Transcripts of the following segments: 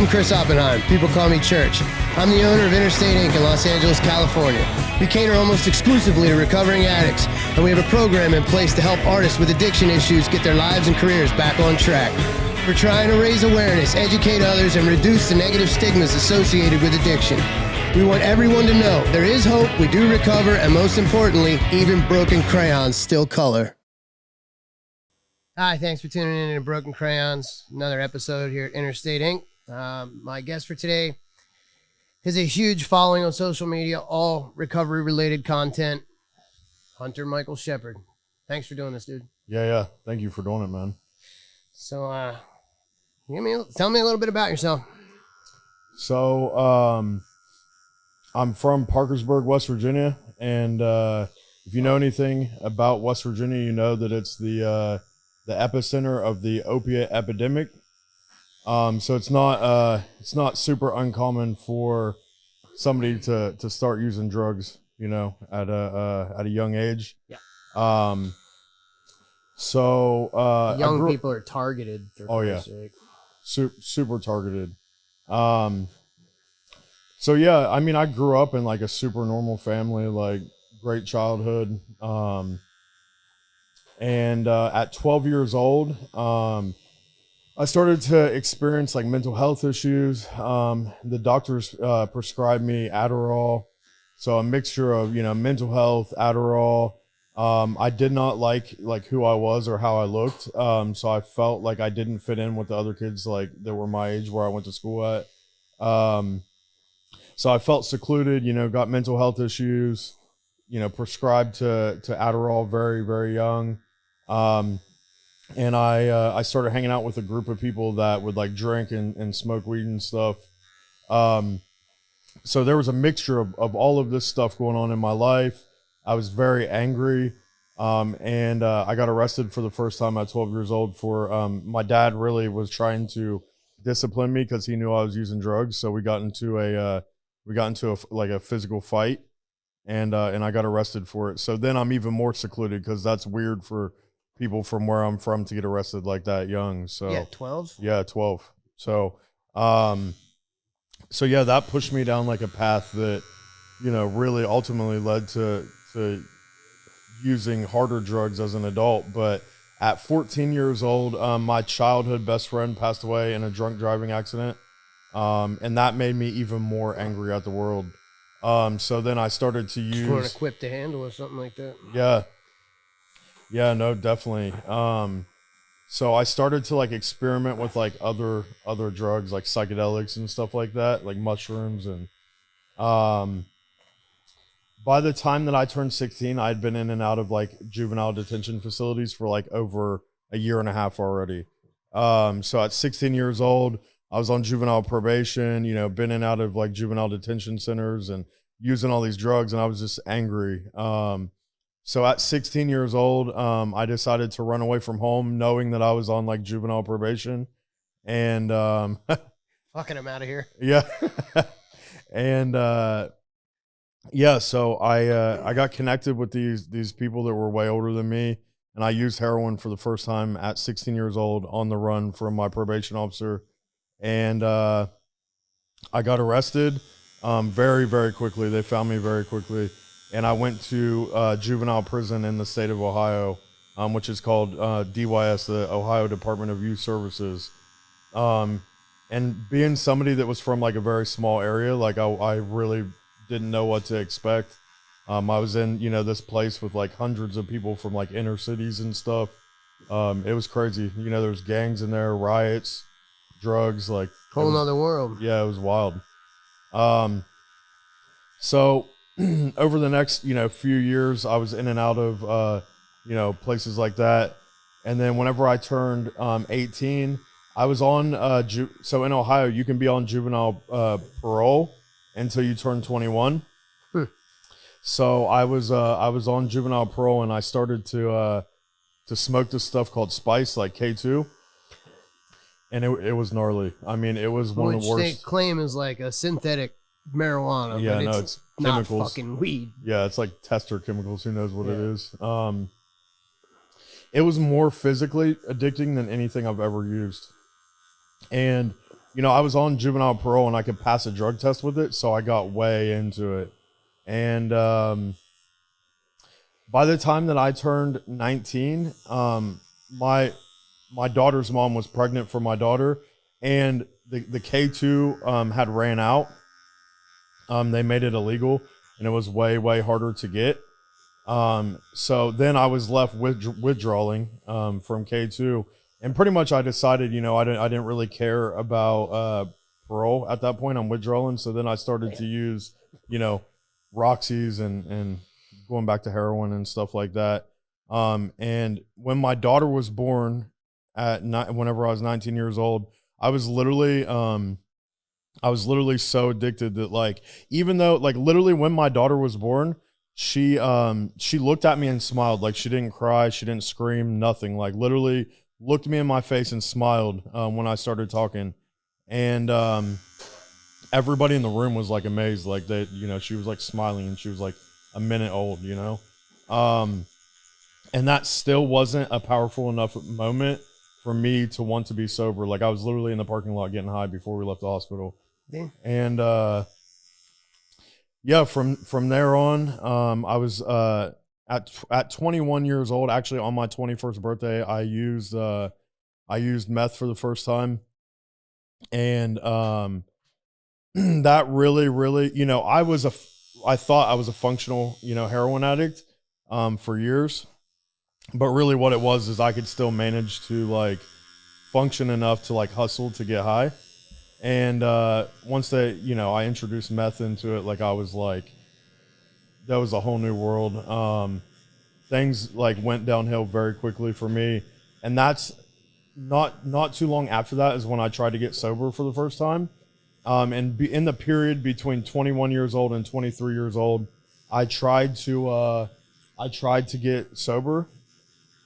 I'm Chris Oppenheim. People call me Church. I'm the owner of Interstate Inc. in Los Angeles, California. We cater almost exclusively to recovering addicts, and we have a program in place to help artists with addiction issues get their lives and careers back on track. We're trying to raise awareness, educate others, and reduce the negative stigmas associated with addiction. We want everyone to know there is hope, we do recover, and most importantly, even broken crayons still color. Hi, thanks for tuning in to Broken Crayons, another episode here at Interstate Inc. My guest for today has a huge following on social media, all recovery-related content, Hunter Michael Shepard. Thanks for doing this, dude. Yeah. Thank you for doing it, man. So, tell me a little bit about yourself. So, I'm from Parkersburg, West Virginia, and if you know anything about West Virginia, you know that it's the epicenter of the opiate epidemic. So it's not super uncommon for somebody to start using drugs, you know, at a young age. Yeah. Young people are targeted. Super targeted. So yeah, I mean, I grew up in like a super normal family, like great childhood. And at 12 years old, I started to experience like mental health issues. The doctors prescribed me Adderall. So a mixture of, you know, mental health, Adderall. I did not like who I was or how I looked. So I felt like I didn't fit in with the other kids like that were my age where I went to school at. So I felt secluded, you know, got mental health issues, you know, prescribed to Adderall very, very young. And I started hanging out with a group of people that would like drink and smoke weed and stuff. So there was a mixture of all of this stuff going on in my life. I was very angry. And I got arrested for the first time at 12 years old for, my dad really was trying to discipline me because he knew I was using drugs. So we got into a physical fight, and I got arrested for it. So then I'm even more secluded because that's weird for people from where I'm from to get arrested like that young. So yeah, 12. Yeah, 12. So, so yeah, that pushed me down like a path that, you know, really ultimately led to using harder drugs as an adult. But at 14 years old, my childhood best friend passed away in a drunk driving accident. And that made me even more angry at the world. So then I started to use... You weren't equipped to handle or something like that? Yeah, no, definitely. So I started to like experiment with like other drugs, like psychedelics and stuff like that, like mushrooms. And by the time that I turned 16, I'd been in and out of like juvenile detention facilities for like over a year and a half already. So at 16 years old, I was on juvenile probation, you know, been in and out of like juvenile detention centers and using all these drugs, and I was just angry. So at 16 years old, I decided to run away from home knowing that I was on like juvenile probation, and fucking I'm out of here. Yeah. And yeah, so I got connected with these people that were way older than me, and I used heroin for the first time at 16 years old on the run from my probation officer. And I got arrested very, very quickly. They found me very quickly. And I went to juvenile prison in the state of Ohio, which is called DYS, the Ohio Department of Youth Services. And being somebody that was from like a very small area, like I really didn't know what to expect. I was in, you know, this place with like hundreds of people from like inner cities and stuff. It was crazy. You know, there's gangs in there, riots, drugs, like whole nother world. Yeah, it was wild. So over the next, you know, few years, I was in and out of, you know, places like that. And then whenever I turned 18, I was on, so in Ohio, you can be on juvenile parole until you turn 21. So I was on juvenile parole, and I started to smoke this stuff called Spice, like K2. And it was gnarly. I mean, it was one of the worst. Which they claim is like a synthetic marijuana. Yeah, but no, it's not chemicals. Fucking weed. Yeah, it's like tester chemicals. Who knows what it is? It was more physically addicting than anything I've ever used. And I was on juvenile parole and I could pass a drug test with it, so I got way into it. And by the time that I turned 19, my daughter's mom was pregnant for my daughter, and the K2 had ran out. They made it illegal, and it was way, way harder to get. So then I was left withdrawing from K2, and pretty much I decided, I didn't really care about parole at that point. I'm withdrawing, so then I started to use, Roxy's and going back to heroin and stuff like that. And when my daughter was born whenever I was 19 years old, I was literally so addicted that, like, even though, like, literally when my daughter was born, she looked at me and smiled. Like, she didn't cry, she didn't scream, nothing. Like, literally looked me in my face and smiled when I started talking. And everybody in the room was like amazed. Like, she was like smiling, and she was like a minute old, and that still wasn't a powerful enough moment for me to want to be sober. Like, I was literally in the parking lot getting high before we left the hospital. Yeah. And from there on, I was at 21 years old, actually on my 21st birthday, I used meth for the first time. And that really, I thought I was a functional, heroin addict for years. But really what it was is I could still manage to, like, function enough to, like, hustle to get high. And once I introduced meth into it, like, I was like, that was a whole new world. Things, like, went downhill very quickly for me. And that's not too long after that is when I tried to get sober for the first time. And in the period between 21 years old and 23 years old, I tried to get sober.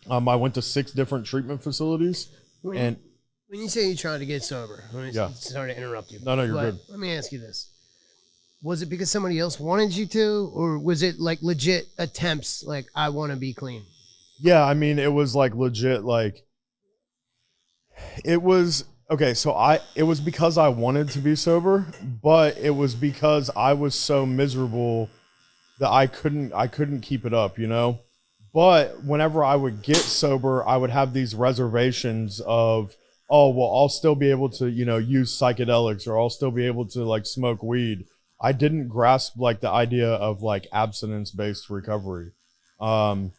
I went to 6 different treatment facilities. When you say you tried to get sober, sorry to interrupt you. No, you're good. Let me ask you this. Was it because somebody else wanted you to, or was it like legit attempts, like, I want to be clean? Yeah, I mean, it was like legit, like, it was, okay, so it was because I wanted to be sober, but it was because I was so miserable that I couldn't keep it up, But whenever I would get sober, I would have these reservations of, oh, well, I'll still be able to, use psychedelics, or I'll still be able to, like, smoke weed. I didn't grasp, like, the idea of, like, abstinence-based recovery. So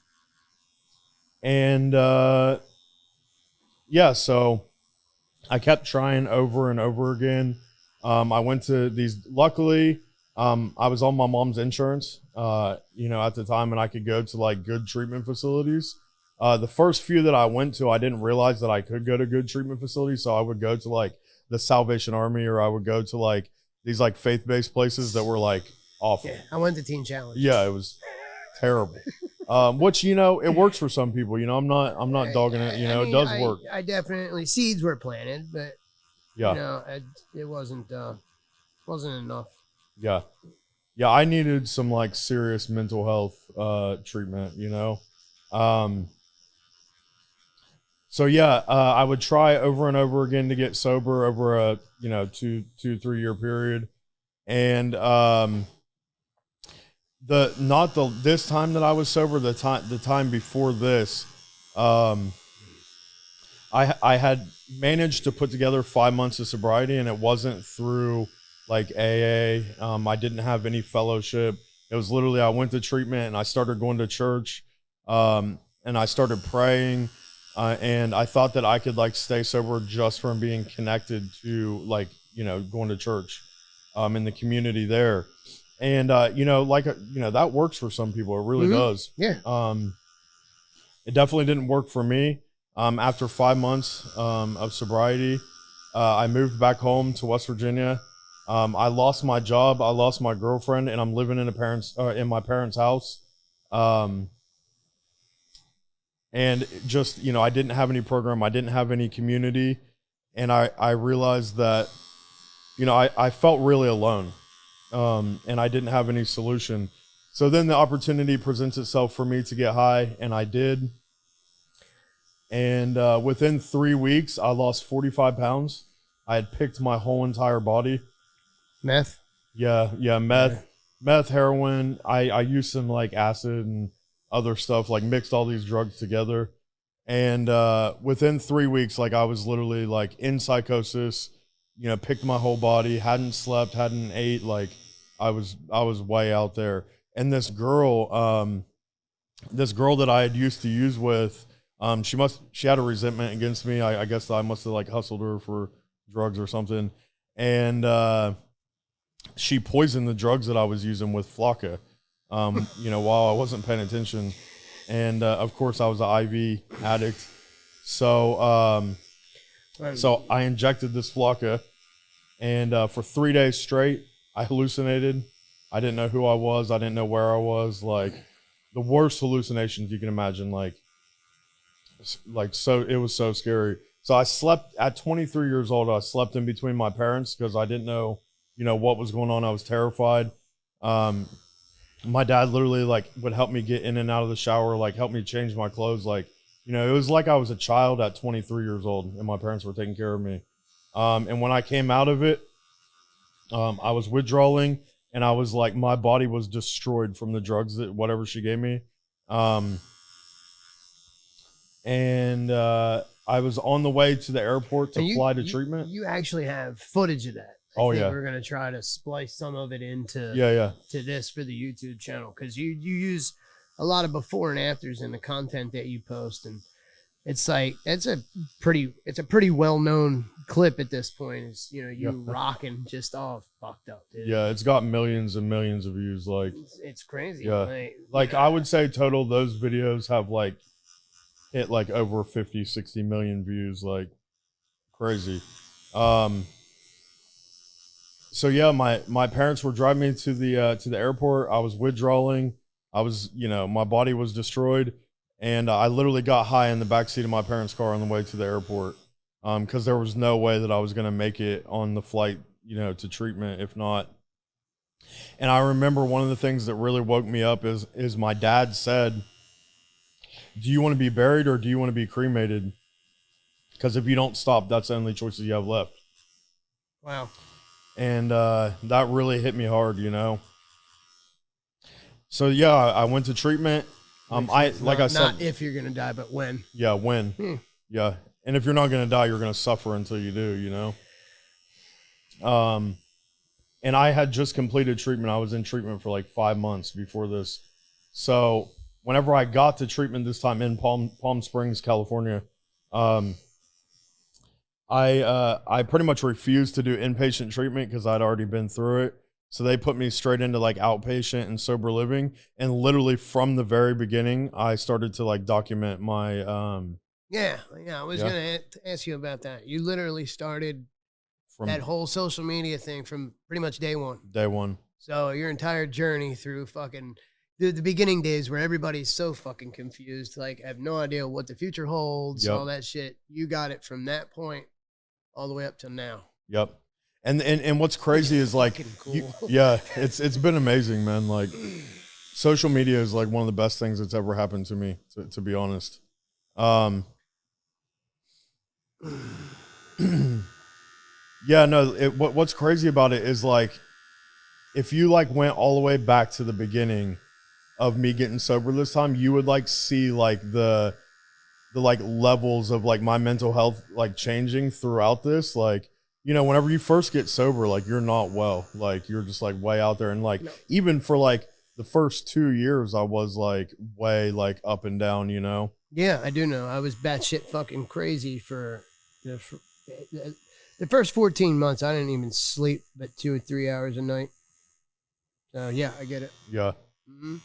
I kept trying over and over again. I went to these, luckily, I was on my mom's insurance, at the time, and I could go to, like, good treatment facilities. The first few that I went to, I didn't realize that I could go to good treatment facilities. So I would go to, like, the Salvation Army, or I would go to, like, these, like, faith-based places that were, like, awful. Yeah, I went to Teen Challenge. Yeah, it was terrible. Which, it works for some people, I'm not dogging it, it does work. I definitely, seeds were planted, but yeah, it wasn't enough. Yeah. Yeah, I needed some, like, serious mental health treatment, So yeah, I would try over and over again to get sober over a 2-3 year period, and this time that I was sober, the time before this, I had managed to put together 5 months of sobriety, and it wasn't through, like, AA. I didn't have any fellowship. It was literally, I went to treatment and I started going to church, and I started praying. And I thought that I could, like, stay sober just from being connected to, like, going to church, in the community there. And, that works for some people. It really does. Yeah. It definitely didn't work for me. After 5 months, of sobriety, I moved back home to West Virginia. I lost my job. I lost my girlfriend, and I'm living in my parents' house. And just, I didn't have any program. I didn't have any community. And I realized that, I felt really alone. And I didn't have any solution. So then the opportunity presents itself for me to get high, and I did. And within 3 weeks, I lost 45 pounds. I had picked my whole entire body. Meth? Yeah, meth, heroin. I used some like acid and other stuff, like mixed all these drugs together. And within 3 weeks, like I was literally like in psychosis, picked my whole body, hadn't slept, hadn't ate, like I was way out there. And this girl that I had used to use with, she had a resentment against me. I guess I must have like hustled her for drugs or something. And she poisoned the drugs that I was using with Flocka, while I wasn't paying attention. And of course I was an IV addict. So I injected this Flocka, and for 3 days straight, I hallucinated. I didn't know who I was. I didn't know where I was. Like the worst hallucinations you can imagine. Like so it was so scary. So I slept at 23 years old. I slept in between my parents because I didn't know, what was going on. I was terrified. My dad literally like would help me get in and out of the shower, like help me change my clothes. Like, it was like I was a child at 23 years old and my parents were taking care of me. And when I came out of it, I was withdrawing, and I was like, my body was destroyed from the drugs that whatever she gave me. I was on the way to the airport to fly to treatment. You actually have footage of that. I think we're gonna try to splice some of it into to this for the YouTube channel, because you use a lot of before and afters in the content that you post, and it's like it's a pretty well known clip at this point. Is you rocking just all fucked up, dude. Yeah, it's got millions and millions of views. Like it's crazy. Yeah, like I would say total those videos have like hit like over 50, 60 million views. Like crazy. So yeah, my parents were driving me to the airport. I was withdrawing. I was, my body was destroyed, and I literally got high in the backseat of my parents' car on the way to the airport, because there was no way that I was gonna make it on the flight, to treatment if not. And I remember one of the things that really woke me up is my dad said, "Do you want to be buried or do you want to be cremated? Because if you don't stop, that's the only choices you have left." Wow. And that really hit me hard, So yeah, I went to treatment. I said, not if you're gonna die, but when. Yeah, when. Yeah, and if you're not gonna die, you're gonna suffer until you do, And I had just completed treatment. I was in treatment for like 5 months before this. So whenever I got to treatment this time in Palm Springs, California, I pretty much refused to do inpatient treatment because I'd already been through it. So they put me straight into like outpatient and sober living. And literally from the very beginning, I started to like document my, I was going to ask you about that. You literally started that whole social media thing from pretty much day one. Day one. So your entire journey through fucking the beginning days where everybody's so fucking confused, like have no idea what the future holds, all that shit. You got it from that point all the way up to now. Yep. And what's crazy is like, cool. It's been amazing, man. Like social media is like one of the best things that's ever happened to me, to be honest. What's crazy about it is like, if you like went all the way back to the beginning of me getting sober this time, you would like see like the like levels of like my mental health like changing throughout this. Like, whenever you first get sober, like you're not well, like you're just like way out there. And like, even for like the first 2 years, I was like way like up and down, Yeah, I do know. I was batshit fucking crazy for the first 14 months. I didn't even sleep but 2 or 3 hours a night. So yeah, I get it. Yeah. Mm-hmm.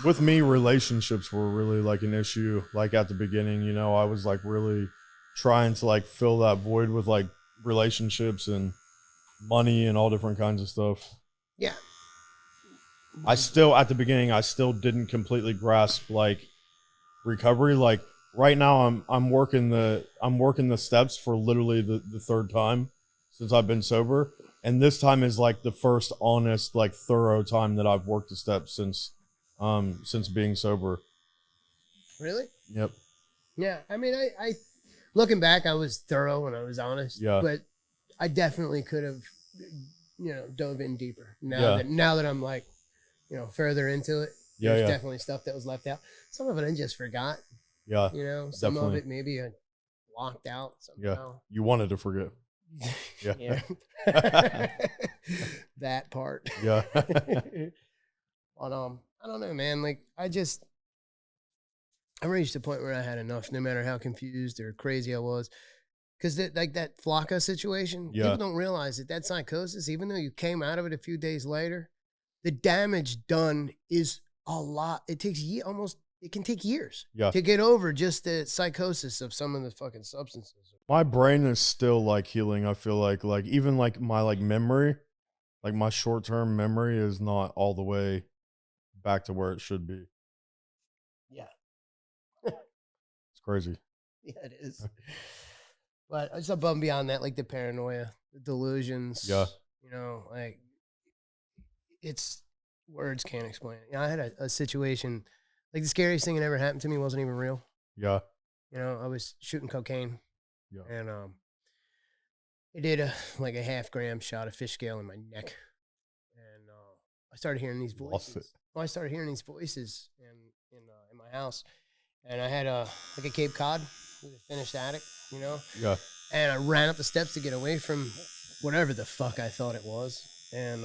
With me, relationships were really like an issue. Like at the beginning, I was like really trying to like fill that void with like relationships and money and all different kinds of stuff. Yeah. At the beginning, I still didn't completely grasp like recovery. Like right now I'm working the steps for literally the third time since I've been sober. And this time is like the first honest, like thorough time that I've worked the steps since being sober. Really? Yep. Yeah. I mean, looking back, I was thorough and I was honest. Yeah. But I definitely could have, dove in deeper. Now that I'm like, further into it, there's definitely stuff that was left out. Some of it I just forgot. Yeah. Some definitely. of it maybe I blocked out somehow. Yeah. You wanted to forget. Yeah. That part. Yeah. But I don't know, man. Like I reached a point where I had enough, no matter how confused or crazy I was. Because like that Flocka situation, people don't realize that psychosis, even though you came out of it a few days later, the damage done is a lot. It takes it can take years to get over just the psychosis of some of the fucking substances. My brain is still like healing. I feel like even like my like memory, like my short-term memory is not all the way back to where it should be. Yeah. It's crazy. Yeah, it is. But it's above and beyond that, like the paranoia, the delusions. Yeah. Like it's words can't explain it. I had a situation, like the scariest thing that ever happened to me wasn't even real. Yeah. I was shooting cocaine. Yeah. And I did a 0.5 gram shot of fish scale in my neck. And I started hearing these voices. I started hearing these voices in my house. And I had a Cape Cod with a finished attic, Yeah. And I ran up the steps to get away from whatever the fuck I thought it was. And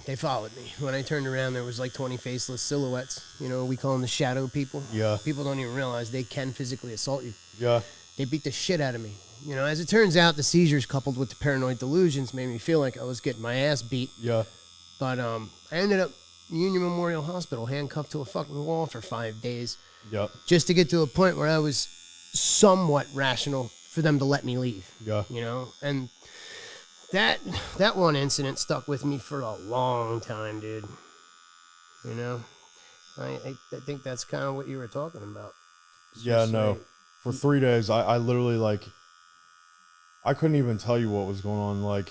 they followed me. When I turned around, there was like 20 faceless silhouettes. We call them the shadow people. Yeah. People don't even realize they can physically assault you. Yeah. They beat the shit out of me. As it turns out, the seizures coupled with the paranoid delusions made me feel like I was getting my ass beat. Yeah. But I ended up Union Memorial Hospital, handcuffed to a fucking wall for 5 days. Yeah. Just to get to a point where I was somewhat rational for them to let me leave. Yeah. And that one incident stuck with me for a long time, dude. I think that's kind of what you were talking about. No. For 3 days, I literally I couldn't even tell you what was going on. Like,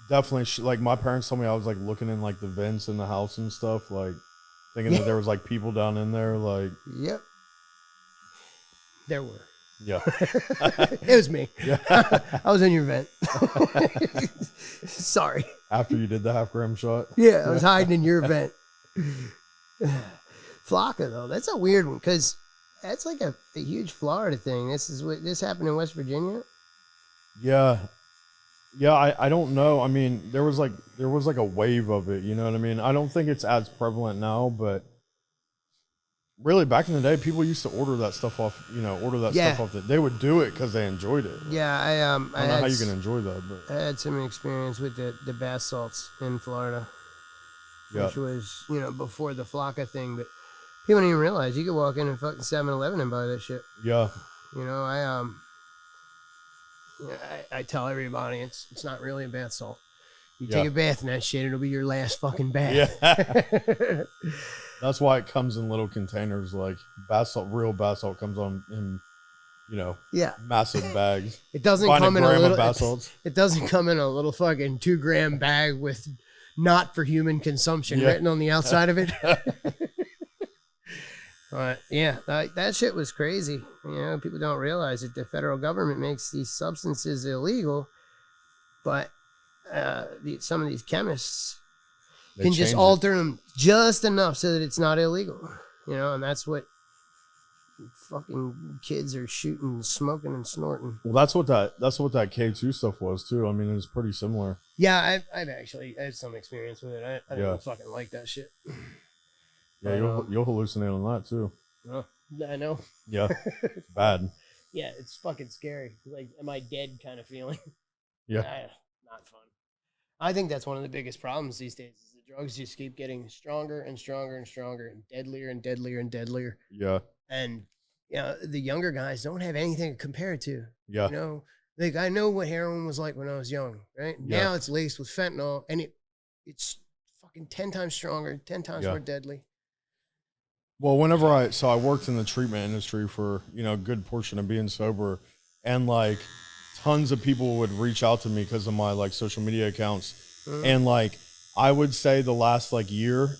definitely, my parents told me I was looking in the vents in the house and stuff, thinking that there was people down in there. Yep. There were. Yeah. It was me. Yeah. I was in your vent. Sorry. After you did the 0.5 gram shot? Yeah, I was hiding in your vent. Flocka, though, that's a weird one because that's a huge Florida thing. This happened in West Virginia? Yeah. Yeah, I don't know. I mean, there was a wave of it, you know what I mean? I don't think it's as prevalent now, but really back in the day, people used to order that stuff off, stuff off they would do it because they enjoyed it. Yeah, I don't know how you can enjoy that, but I had some experience with the bath salts in Florida, which was, before the Flocka thing, but people don't even realize you could walk in and fucking 7-Eleven and buy that shit. Yeah. I tell everybody it's not really a bath salt. You take a bath in that shit, it'll be your last fucking bath. Yeah. That's why it comes in little containers. Bath salt, real bath salt comes in massive bags. It doesn't come in a little bath salts. It doesn't come in a little fucking 2 gram bag with not for human consumption written on the outside of it. That shit was crazy. People don't realize that the federal government makes these substances illegal, but some of these chemists can just alter them just enough so that it's not illegal. And that's what fucking kids are shooting, smoking, and snorting. Well, that's what that K2 stuff was too. I mean, it's pretty similar. Yeah, I have some experience with it. I don't fucking like that shit. Yeah, you'll hallucinate on that too. Oh, I know. Yeah, it's bad. Yeah, it's fucking scary. Am I dead kind of feeling. Yeah. Not fun. I think that's one of the biggest problems these days is the drugs just keep getting stronger and stronger and stronger and deadlier and deadlier and deadlier. Yeah. And, the younger guys don't have anything to compare it to. Yeah. I know what heroin was like when I was young, right? Yeah. Now it's laced with fentanyl and it's fucking 10 times stronger, 10 times more deadly. Well, I worked in the treatment industry for, a good portion of being sober, and tons of people would reach out to me because of my social media accounts. Mm-hmm. And I would say the last year,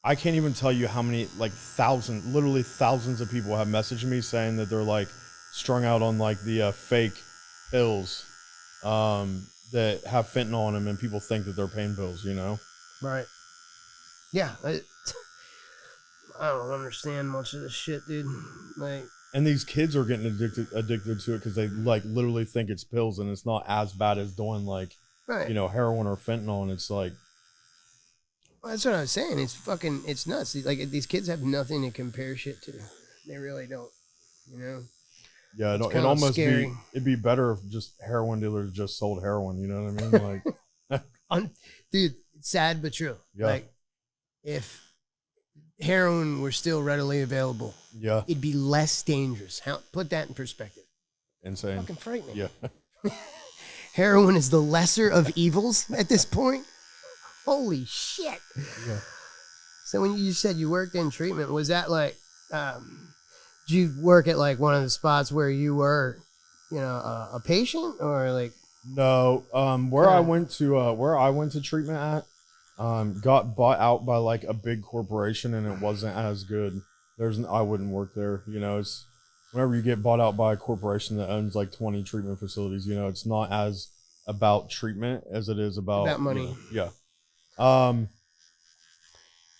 I can't even tell you how many, like literally thousands of people have messaged me saying that they're like strung out on like the fake pills that have fentanyl on them, and people think that they're pain pills, you know? Right. Yeah. I don't understand much of this shit, dude. Like, and these kids are getting addicted to it because they like literally think it's pills, and it's not as bad as doing like, right. you know, heroin or fentanyl, and it's like, well, that's what I was saying. It's nuts. Like, these kids have nothing to compare shit to. They really don't. You know. Yeah, it almost it'd be better if just heroin dealers just sold heroin. You know what I mean? Like, dude, it's sad but true. Yeah. Like, if heroin were still readily available, yeah, it'd be less dangerous. Put that in perspective. Insane. Fucking frightening. Yeah. Heroin is the lesser of evils at this point. Holy shit. Yeah. So when you said you worked in treatment, was that like, did you work at like one of the spots where you were, you know, a patient, or like? No, where I went to treatment at, got bought out by like a big corporation, and it wasn't as good. I wouldn't work there. You know, it's whenever you get bought out by a corporation that owns like 20 treatment facilities, you know, it's not as about treatment as it is about money. Yeah.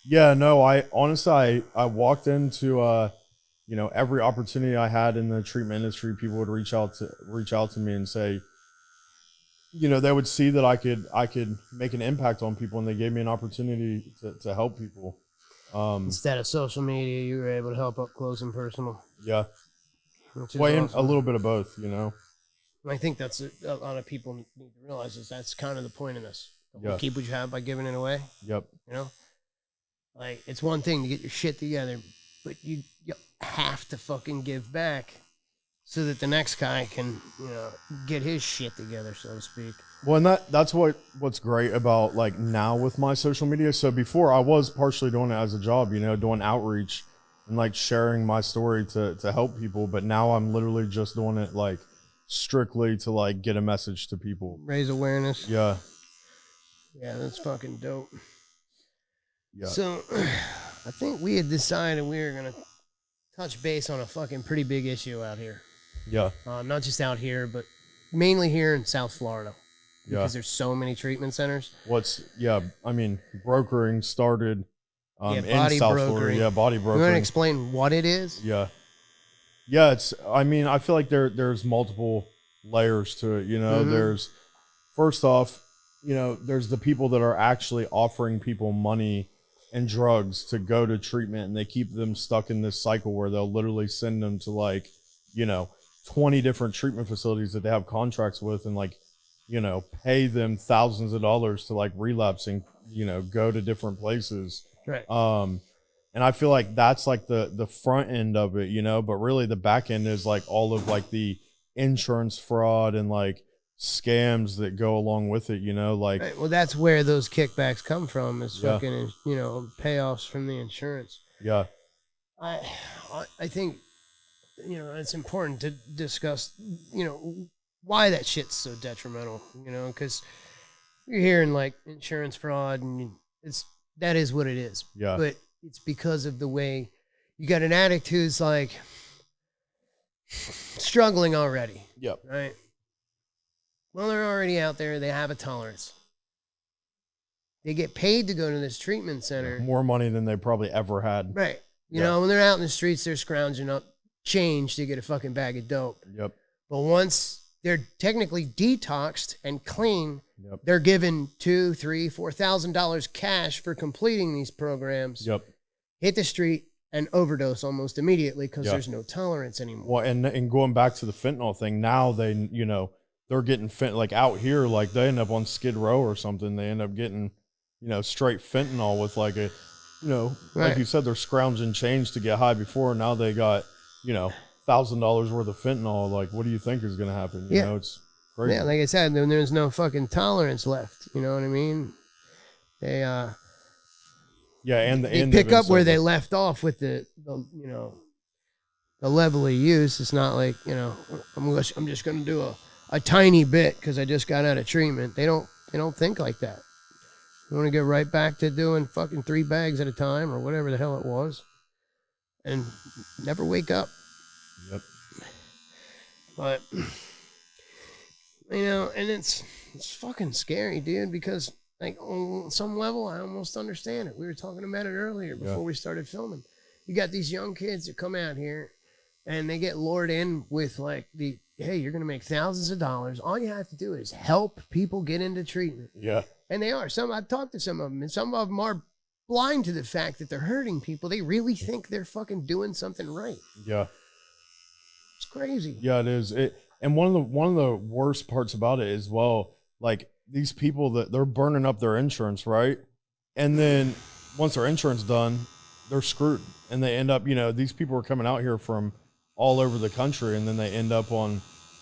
Yeah, no, I honestly, I walked into, you know, every opportunity I had in the treatment industry, people would reach out to me and say, you know, they would see that I could make an impact on people, and they gave me an opportunity to help people. Instead of social media, you were able to help up close and personal. Yeah. Well, awesome. A little bit of both, you know. I think that's a lot of people need to realize that's kind of the point of this. Yeah. Keep what you have by giving it away. Yep. You know, like, it's one thing to get your shit together, but you have to fucking give back so that the next guy can, you know, get his shit together, so to speak. Well, and that's what's great about like now with my social media. So before, I was partially doing it as a job, you know, doing outreach and like sharing my story to help people. But now I'm literally just doing it like strictly to like get a message to people, Raise awareness. Yeah. Yeah, that's fucking dope. Yeah. So I think we had decided we were going to touch base on a fucking pretty big issue out here. Yeah. Not just out here, but mainly here in South Florida. Because Yeah. there's so many treatment centers. I mean, brokering started in body South brokering. Florida. Yeah, body You brokering. want to explain what it is? Yeah. Yeah, I mean, I feel like there's multiple layers to it, you know. Mhm. There's, first off, you know, there's the people that are actually offering people money and drugs to go to treatment, and they keep them stuck in this cycle where they'll literally send them to like, you know, 20 different treatment facilities that they have contracts with, and like, you know, pay them thousands of dollars to like relapsing, you know, go to different places. Right. And I feel like that's like the front end of it, you know, but really the back end is like all of like the insurance fraud and like scams that go along with it, you know, like. Right. Well, that's where those kickbacks come from, is Yeah. fucking, you know, payoffs from the insurance. Yeah. I think, you know, it's important to discuss, you know, why that shit's so detrimental, you know, because you're hearing like insurance fraud, and that is what it is. Yeah. But it's because of the way you got an addict who's like struggling already. Yep. Right. Well, they're already out there. They have a tolerance. They get paid to go to this treatment center. More money than they probably ever had. Right. You know, when they're out in the streets, they're scrounging up change to get a fucking bag of dope. Yep. But once they're technically detoxed and clean, Yep. they're given $2,000, $3,000, $4,000 cash for completing these programs. Yep. Hit the street and overdose almost immediately because Yep. there's no tolerance anymore. Well, and going back to the fentanyl thing, now they, you know, they're getting like out here, like they end up on Skid Row or something. They end up getting, you know, straight fentanyl with like a, you know, like you said, they're scrounging change to get high before. Now they got, you know, $1,000 worth of fentanyl. Like, what do you think is going to happen? You know, it's crazy. Yeah, like I said, there's no fucking tolerance left. You know what I mean? They they pick up where they left off with the you know, the level of use. It's not like, you know, I'm just going to do a tiny bit because I just got out of treatment. They don't think like that. We want to get right back to doing fucking 3 bags at a time or whatever the hell it was. And never wake up. Yep. But, you know, and it's fucking scary, dude, because, like, on some level, I almost understand it. We were talking about it earlier before we started filming. You got these young kids that come out here and they get lured in with, like, hey, you're going to make thousands of dollars. All you have to do is help people get into treatment. Yeah. And they are. I've talked to some of them, and some of them are blind to the fact that they're hurting people. They really think they're fucking doing something right. Yeah. It's crazy. Yeah, it is. And one of the worst parts about it is, well, like, these people that they're burning up their insurance, right? And then once their insurance done, they're screwed. And they end up, you know, these people are coming out here from all over the country, and then they end up on,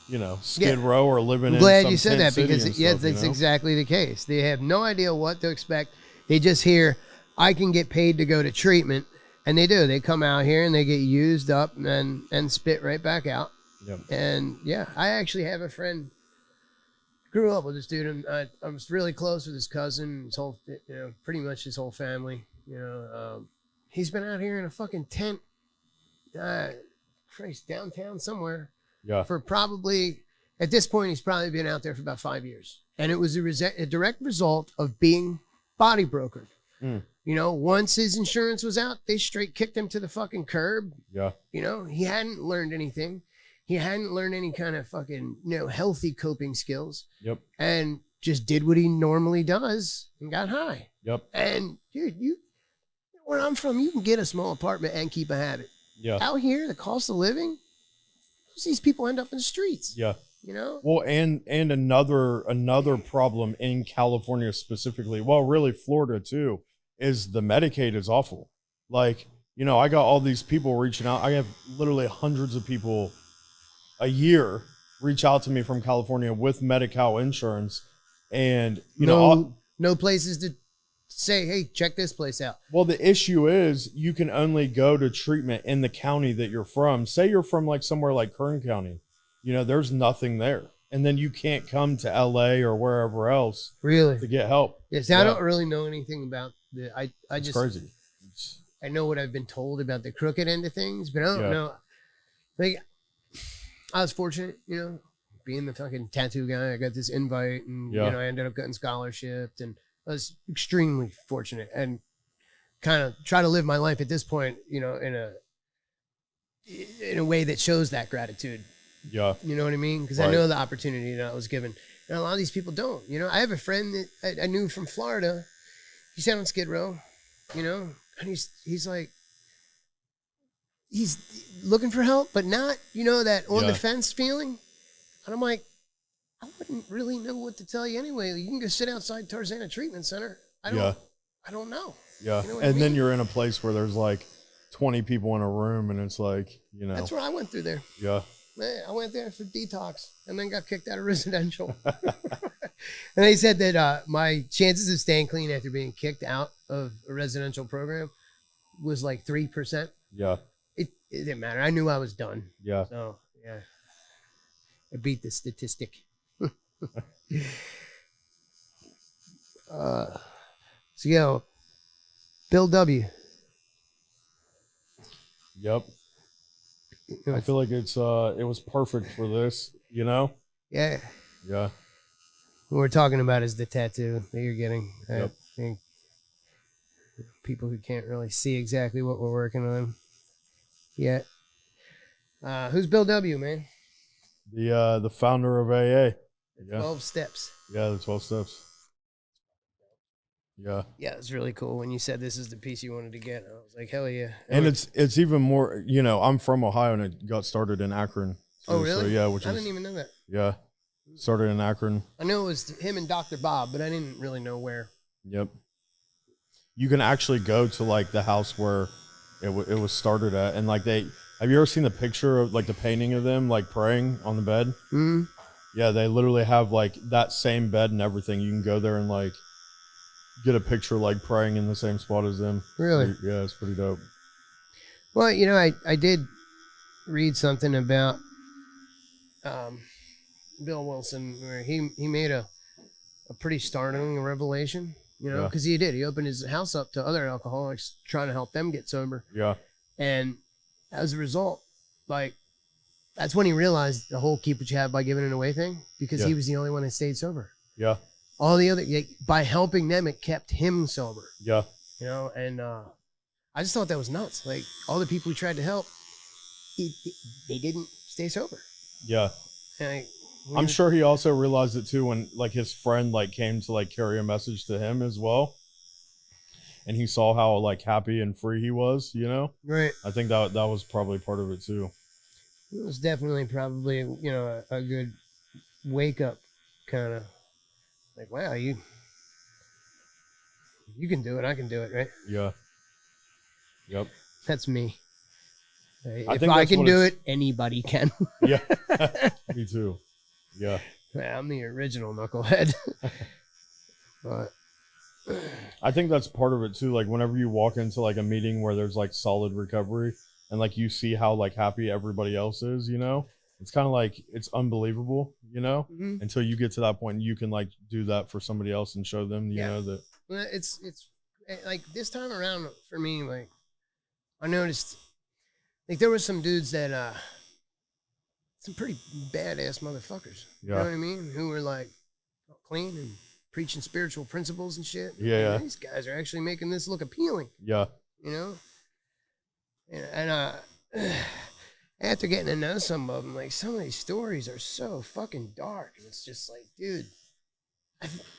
you know, Skid Row or living in glad some you said that, because that's exactly the case. They have no idea what to expect. They just hear, I can get paid to go to treatment, and they do. They come out here and they get used up and spit right back out. Yep. And yeah, I actually have a friend, grew up with this dude, and I was really close with his cousin, his whole, you know, pretty much his whole family. You know, he's been out here in a fucking tent, downtown somewhere. Yeah. For probably, at this point, he's probably been out there for about 5 years. And it was a direct result of being body brokered. Mm. You know, once his insurance was out, they straight kicked him to the fucking curb. Yeah. You know, he hadn't learned anything. He hadn't learned any kind of fucking, you know, healthy coping skills. Yep. And just did what he normally does and got high. Yep. And dude, where I'm from, you can get a small apartment and keep a habit. Yeah. Out here, the cost of living, these people end up in the streets. Yeah. You know? Well, and another problem in California specifically, well, really Florida too, is the Medicaid is awful. Like, you know, I got all these people reaching out. I have literally hundreds of people a year reach out to me from California with Medi-Cal insurance, and no places to say, hey, check this place out. Well, the issue is you can only go to treatment in the county that you're from. Say you're from like somewhere like Kern County, you know, there's nothing there. And then you can't come to LA or wherever else really to get help. Yes, I don't really know anything about I it's just crazy. I know what I've been told about the crooked end of things, but I don't know. Like, I was fortunate, you know, being the fucking tattoo guy. I got this invite, and you know, I ended up getting scholarship, and I was extremely fortunate, and kind of try to live my life at this point, you know, in a way that shows that gratitude. Yeah. You know what I mean? Because I know the opportunity that I was given. And a lot of these people don't. You know, I have a friend that I knew from Florida. He's down on Skid Row, you know, and he's like, he's looking for help, but not, you know, that on the fence feeling. And I'm like, I wouldn't really know what to tell you anyway. You can go sit outside Tarzana Treatment Center. I don't know. Yeah. You know and then you're in a place where there's like 20 people in a room, and it's like, you know. That's where I went through there. Yeah. Man, I went there for detox and then got kicked out of residential. And they said that my chances of staying clean after being kicked out of a residential program was like 3%. Yeah. It didn't matter. I knew I was done. Yeah. So, yeah. I beat the statistic. So, yo, Bill W. Yep. I feel like it was perfect for this, you know? Yeah. Yeah. What we're talking about is the tattoo that you're getting. Yep. I think people who can't really see exactly what we're working on yet. Who's Bill W., man? The founder of AA. Yeah. 12 steps. Yeah, the 12 steps. Yeah. Yeah, it's really cool. When you said this is the piece you wanted to get, I was like, hell yeah. And it's even more, you know, I'm from Ohio, and it got started in Akron. Oh, really? So, yeah, I didn't even know that. Yeah. Started in Akron. I knew it was him and Dr. Bob, but I didn't really know where. Yep. You can actually go to like the house where it was started at, and like have you ever seen the picture of like the painting of them like praying on the bed? Mm-hmm. Yeah, they literally have like that same bed and everything. You can go there and like get a picture like praying in the same spot as them. Really? Yeah, it's pretty dope. Well, you know, I did read something about Bill Wilson where he made a pretty startling revelation. you know, because he did. He opened his house up to other alcoholics, trying to help them get sober. Yeah. And as a result, like, that's when he realized the whole keep what you have by giving it away thing, because he was the only one that stayed sober. Yeah. All the other, by helping them, it kept him sober. Yeah. You know, and I just thought that was nuts. Like, all the people he tried to help, they didn't stay sober. Yeah. And I'm sure he also realized it too when like his friend like came to like carry a message to him as well. And he saw how like happy and free he was, you know? Right. I think that was probably part of it too. It was definitely probably, you know, a good wake up kind of like, wow, you can do it, I can do it, right? Yeah. Yep. That's me. If think I that's can what do it, anybody can. Yeah. Me too. Yeah. I'm the original knucklehead. But I think that's part of it too. Like whenever you walk into like a meeting where there's like solid recovery and like you see how like happy everybody else is, you know, it's kind of like it's unbelievable, you know, until you get to that point and you can like do that for somebody else and show them, you know, that. Well, it's like this time around for me, like I noticed like there were some dudes that some pretty badass motherfuckers. You know what I mean? Who were like clean and preaching spiritual principles and shit. Yeah. And these guys are actually making this look appealing. Yeah. You know? And after getting to know some of them, like some of these stories are so fucking dark. And it's just like, dude,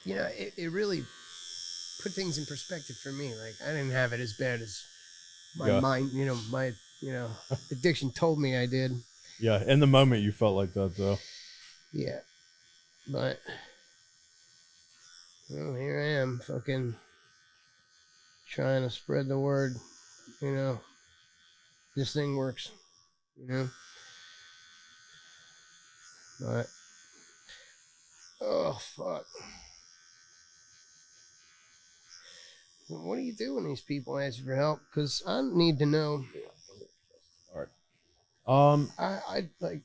you know, it really put things in perspective for me. Like I didn't have it as bad as my mind, you know, my, you know, addiction told me I did. Yeah. In the moment you felt like that though. Yeah. But well, here I am fucking trying to spread the word, you know, this thing works, you know, but, oh, fuck. What do you do when these people ask you for help? Because I need to know. All right. I like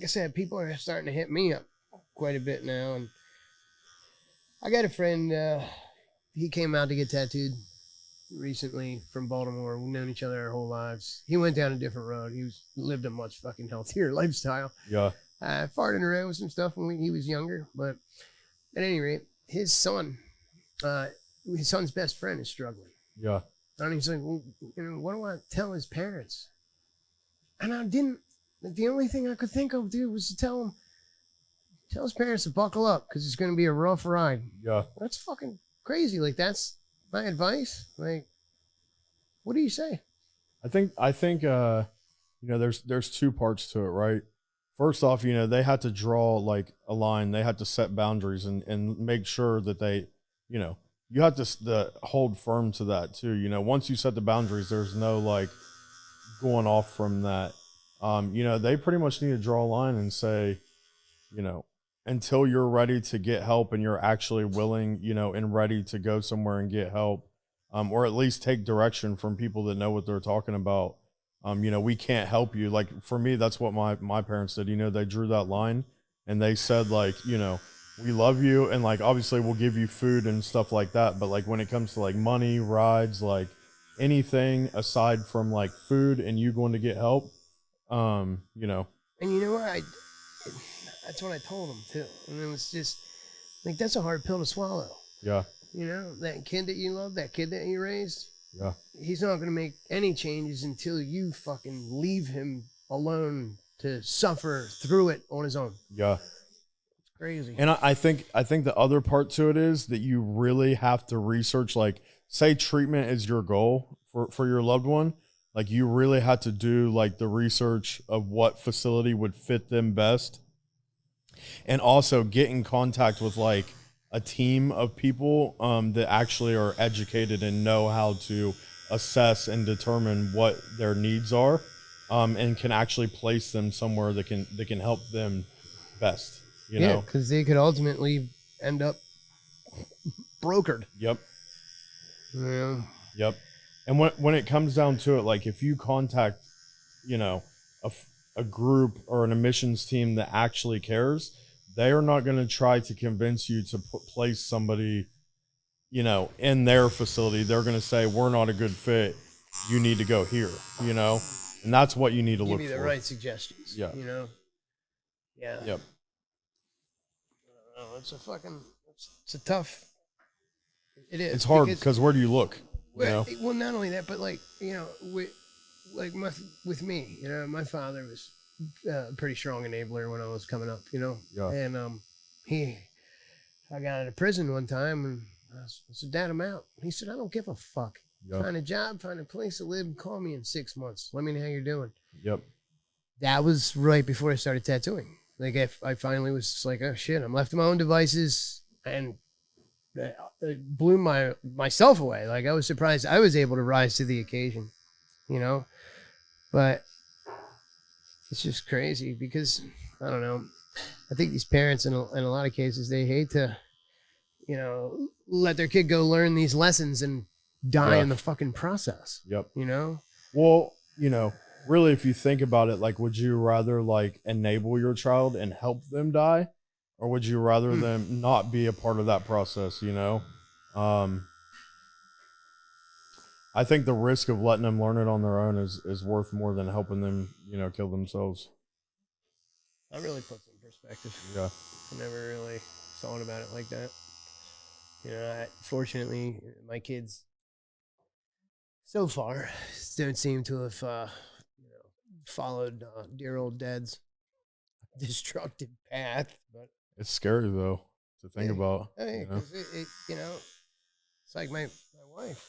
I said, people are starting to hit me up quite a bit now, and I got a friend, he came out to get tattooed recently from Baltimore. We've known each other our whole lives. He went down a different road. He lived a much fucking healthier lifestyle. Yeah. Farted around with some stuff when he was younger, but at any rate, his son's best friend is struggling. Yeah. And he's like, well, you know, what do I tell his parents? And I didn't. Like, the only thing I could think of, dude, was to tell his parents to buckle up because it's going to be a rough ride. Yeah. That's fucking crazy. Like, that's my advice. Like, what do you say? I think you know, there's two parts to it, right? First off, you know, they had to draw like a line. They had to set boundaries and make sure that they, you know, you have to hold firm to that too. You know, once you set the boundaries, there's no like going off from that. You know, they pretty much need to draw a line and say, you know, until you're ready to get help and you're actually willing, you know, and ready to go somewhere and get help, or at least take direction from people that know what they're talking about. You know, we can't help you. Like for me, that's what my parents did. You know, they drew that line and they said like, you know, we love you. And like, obviously we'll give you food and stuff like that. But like, when it comes to like money, rides, like anything aside from like food and you going to get help, you know. And you know what? That's what I told him too. And it was just like, that's a hard pill to swallow. Yeah. You know, that kid that you love, that kid that you raised. Yeah. He's not going to make any changes until you fucking leave him alone to suffer through it on his own. Yeah. It's crazy. And I think the other part to it is that you really have to research, like say treatment is your goal for your loved one. Like you really had to do like the research of what facility would fit them best. And also get in contact with like a team of people that actually are educated and know how to assess and determine what their needs are, and can actually place them somewhere that can help them best. You know, because they could ultimately end up brokered. Yep. Yeah. Yep. And when it comes down to it, like if you contact, you know, a group or an admissions team that actually cares, they are not going to try to convince you to place somebody, you know, in their facility, they're going to say, we're not a good fit. You need to go here, you know, and that's what you need to Give look me for. the right suggestions. Yeah. You know? Yeah. Yep. I don't know, it's a tough, it is. It's hard because where do you look? You know? Well, not only that, but like, you know, with me, you know, my father was a pretty strong enabler when I was coming up, you know? Yeah. And I got out of prison one time and I said, Dad, I'm out. He said, I don't give a fuck. Yep. Find a job, find a place to live, and call me in 6 months. Let me know how you're doing. Yep. That was right before I started tattooing. Like I finally was just like, oh shit, I'm left to my own devices, and it blew myself away. Like I was surprised I was able to rise to the occasion, you know. But it's just crazy because I don't know. I think these parents in a lot of cases they hate to, you know, let their kid go learn these lessons and die in the fucking process. Yep. You know. Well, you know, really, if you think about it, like, would you rather like enable your child and help them die, or would you rather them not be a part of that process? You know, I think the risk of letting them learn it on their own is worth more than helping them, you know, kill themselves. That really puts it in perspective. Yeah. I never really thought about it like that. You know, fortunately, my kids so far don't seem to have, you know, followed dear old dad's destructive path. But It's scary though to think about. Hey, You know? 'cause you know, it's like my wife.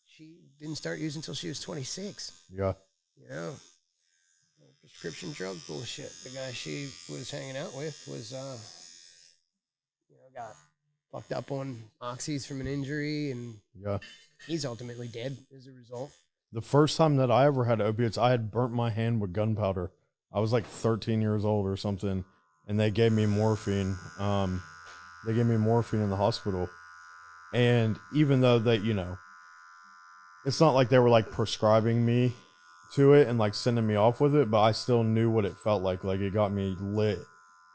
She didn't start using until she was 26. Yeah. You know, prescription drug bullshit. The guy she was hanging out with was, you know, got fucked up on oxys from an injury, and Yeah. he's ultimately dead as a result. The first time that I ever had opiates, I had burnt my hand with gunpowder. I was like 13 years old or something, and they gave me morphine. They gave me morphine in the hospital. And even though they, you know, it's not like they were like prescribing me to it and like sending me off with it, but I still knew what it felt like. Like it got me lit.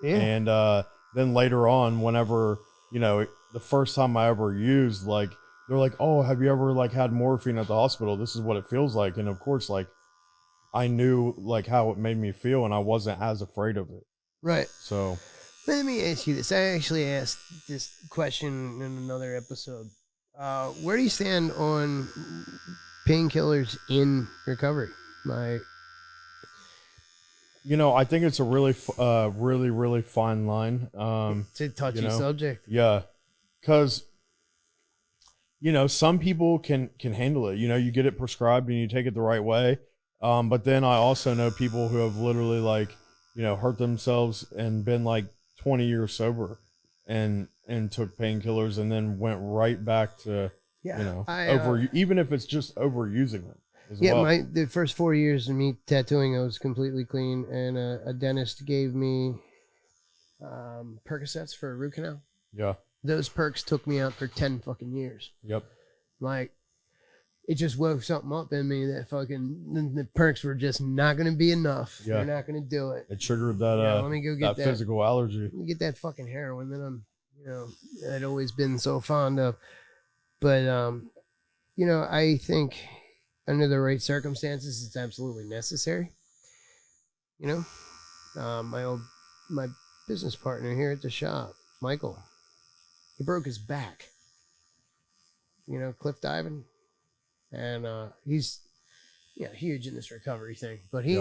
Yeah. And then later on, whenever, you know, the first time I ever used, like, they're like, oh, have you ever like had morphine at the hospital? This is what it feels like. And of course, like, I knew like how it made me feel, and I wasn't as afraid of it. Right. So Let me ask you this. I actually asked this question in another episode. Where do you stand on painkillers in recovery? you know, I think it's a really, really fine line. It's a touchy you know, subject. Yeah, because you know, some people can handle it. You know, you get it prescribed and you take it the right way. But then I also know people who have literally like, you know, hurt themselves and been like 20 years sober and took painkillers and then went right back to, Yeah, you know, even if it's just overusing it as well. The first 4 years of me tattooing, I was completely clean, and a dentist gave me Percocets for a root canal. Yeah. Those perks took me out for 10 fucking years. Yep. Like, it just woke something up in me that fucking the perks were just not going to be enough. Yeah. They're not going to do it. It triggered that Let me go get that physical allergy. Let me get that fucking heroin that I'm, you know, I'd always been so fond of. But you know, I think under the right circumstances, it's absolutely necessary. You know, my business partner here at the shop, Michael, he broke his back. You know, cliff diving, and he's huge in this recovery thing. But he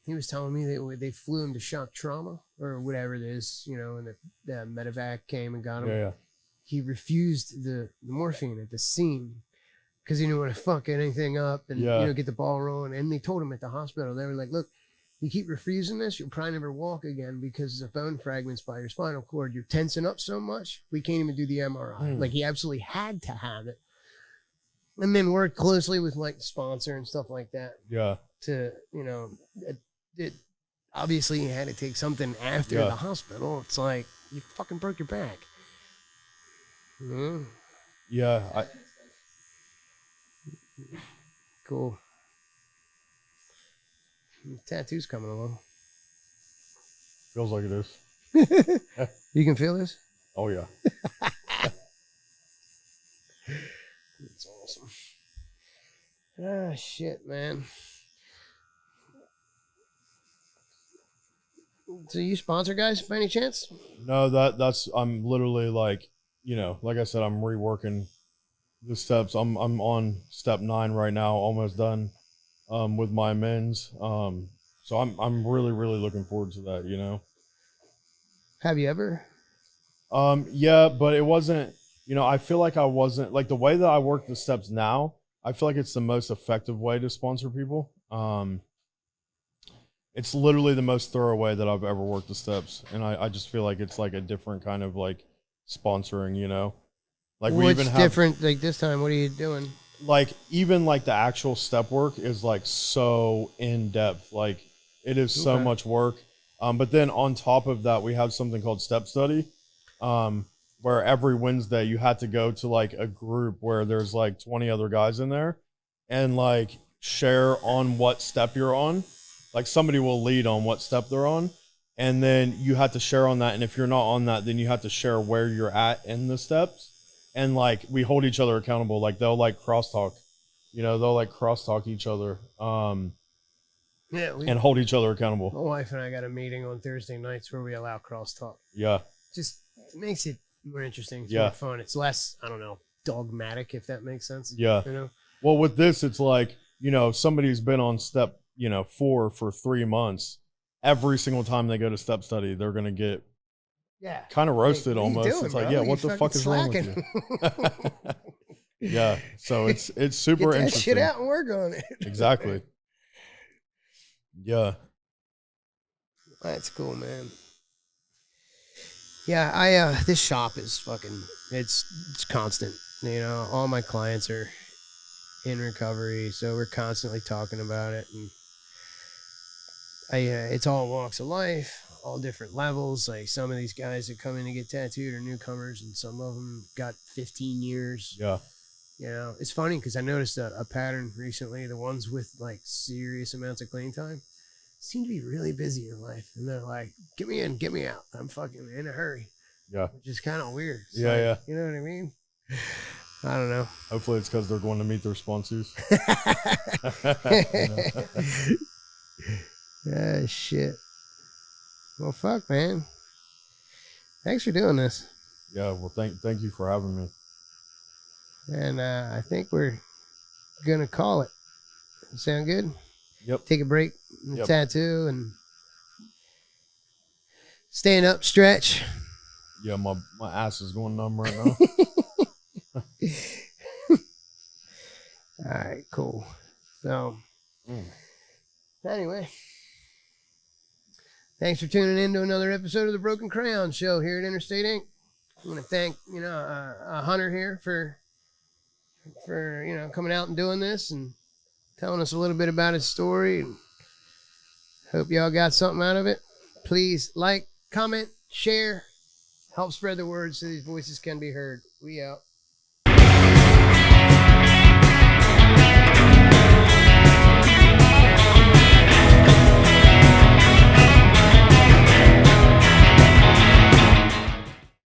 was telling me they flew him to shock trauma or whatever it is, you know, and the medevac came and got him. Yeah. He refused the morphine at the scene because he didn't want to fuck anything up and you know, get the ball rolling. And they told him at the hospital, they were like, look, you keep refusing this, you'll probably never walk again because of bone fragments by your spinal cord. You're tensing up so much, we can't even do the MRI. Like, he absolutely had to have it. And then worked closely with like the sponsor and stuff like that. Yeah. To, you know, it obviously you had to take something after the hospital. It's like, you fucking broke your back. Yeah. Cool. Tattoo's coming along. Feels like it is. You can feel this? Oh yeah. awesome. Ah, shit, man. So you sponsor guys by any chance? No, that's I'm literally like, like I said, I'm reworking the steps. I'm on step 9 right now, almost done with my men's. So I'm really looking forward to that. Have you ever? Yeah, but it wasn't, I feel like I wasn't like the way that I work the steps now, I feel like it's the most effective way to sponsor people. It's literally the most thorough way that I've ever worked the steps. And I just feel like it's like a different kind of like sponsoring. Like we What's even have different? Like this time, what are you doing? like even like the actual step work is like so in depth. Like it is so Okay. much work. But then on top of that, we have something called step study, where every Wednesday you had to go to like a group where there's like 20 other guys in there and like share on what step you're on. Like somebody will lead on what step they're on, and then you have to share on that. And if you're not on that, then you have to share where you're at in the steps. And like we hold each other accountable. Like they'll like crosstalk, they'll like crosstalk each other, Yeah, and hold each other accountable. my wife and I got a meeting on Thursday nights where we allow crosstalk. Yeah, Just makes it more interesting. It's Yeah. more fun. It's less, I don't know, dogmatic, if that makes sense. yeah. Well, with this, it's like, somebody's been on step, 4 for 3 months. Every single time they go to step study, they're going to get Yeah. kind of roasted Hey, what are you almost. doing, It's like, bro? yeah, You what the fuck fucking is wrong with you? Yeah. So it's super Get that interesting. shit out and work on it. Exactly. Yeah. That's cool, man. Yeah, I this shop is fucking it's constant. All my clients are in recovery, so we're constantly talking about it, and it's all walks of life, all different levels. Like some of these guys that come in to get tattooed are newcomers, and some of them got 15 years. Yeah. It's funny because I noticed a pattern recently. The ones with like serious amounts of clean time seem to be really busy in life, and they're like, "Get me in, get me out. I'm fucking in a hurry." Yeah. Which is kind of weird. It's Yeah, like, yeah. You know what I mean? I don't know. Hopefully it's because they're going to meet their sponsors. Shit. Well, fuck, man. Thanks for doing this. Yeah. Well, thank you for having me. And I think we're gonna call it. Sound good? Yep. Take a break from the Yep. tattoo and stand up, stretch. Yeah. My ass is going numb right now. All right, cool. So, Anyway, thanks for tuning in to another episode of the Broken Crayon Show here at Interstate Inc. I want to thank Hunter here for coming out and doing this and telling us a little bit about his story. And hope y'all got something out of it. Please like, comment, share, help spread the word so these voices can be heard. We out.